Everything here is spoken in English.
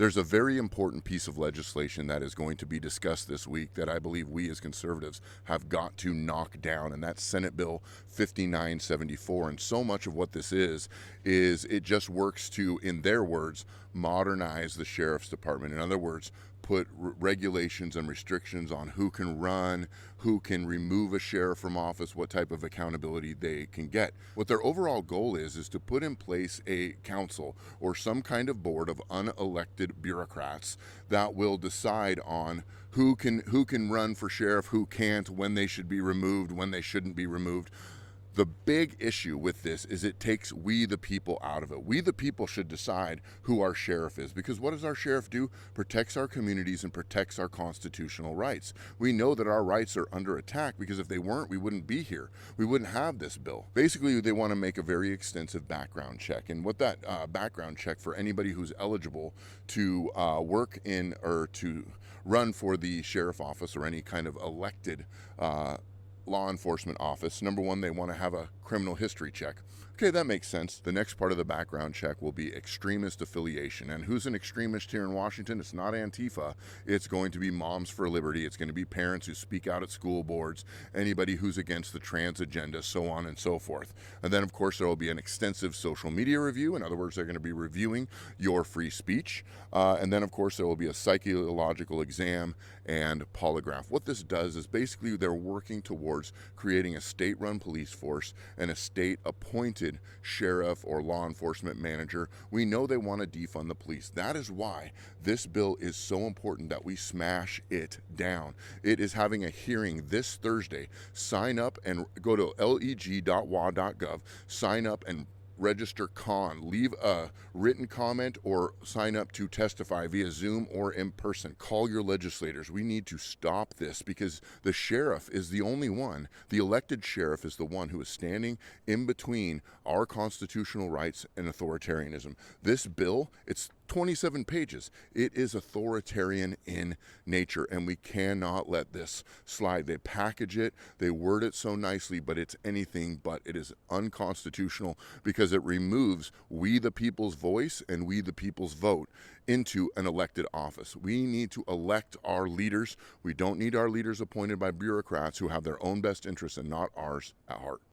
There's a very important piece of legislation that is going to be discussed this week that I believe we as conservatives have got to knock down, and that's Senate Bill 5974. And so much of what this is it just works to, in their words, modernize the sheriff's department. In other words, put regulations and restrictions on who can run, who can remove a sheriff from office, what type of accountability they can get. What their overall goal is to put in place a council or some kind of board of unelected bureaucrats that will decide on who can run for sheriff, who can't, when they should be removed, when they shouldn't be removed. The big issue with this is it takes we the people out of it. We the people should decide who our sheriff is, because what does our sheriff do? Protects our communities and protects our constitutional rights. We know that our rights are under attack because if they weren't, we wouldn't be here. We wouldn't have this bill. Basically, they want to make a very extensive background check, and what that background check for anybody who's eligible to work in or to run for the sheriff office or any kind of elected law enforcement office. Number one, they want to have a criminal history check. Okay, that makes sense. The next part of the background check will be extremist affiliation. And who's an extremist here in Washington? It's not Antifa. It's going to be Moms for Liberty. It's going to be parents who speak out at school boards, anybody who's against the trans agenda, so on and so forth. And then, of course, there will be an extensive social media review. In other words, they're going to be reviewing your free speech. And then, of course, there will be a psychological exam and polygraph. What this does is basically they're working towards creating a state-run police force and a state-appointed sheriff or law enforcement manager. We know they want to defund the police. That is why this bill is so important that we smash it down. It is having a hearing this Thursday. Sign up and go to leg.wa.gov, sign up and register con, leave a written comment or sign up to testify via Zoom or in person. Call your legislators. We need to stop this because the sheriff is the only one, the elected sheriff is the one who is standing in between our constitutional rights and authoritarianism. This bill, it's 27 pages. It is authoritarian in nature, and we cannot let this slide. They package it, they word it so nicely, but it's anything but. It is unconstitutional because it removes we the people's voice and we the people's vote into an elected office. We need to elect our leaders. We don't need our leaders appointed by bureaucrats who have their own best interests and not ours at heart.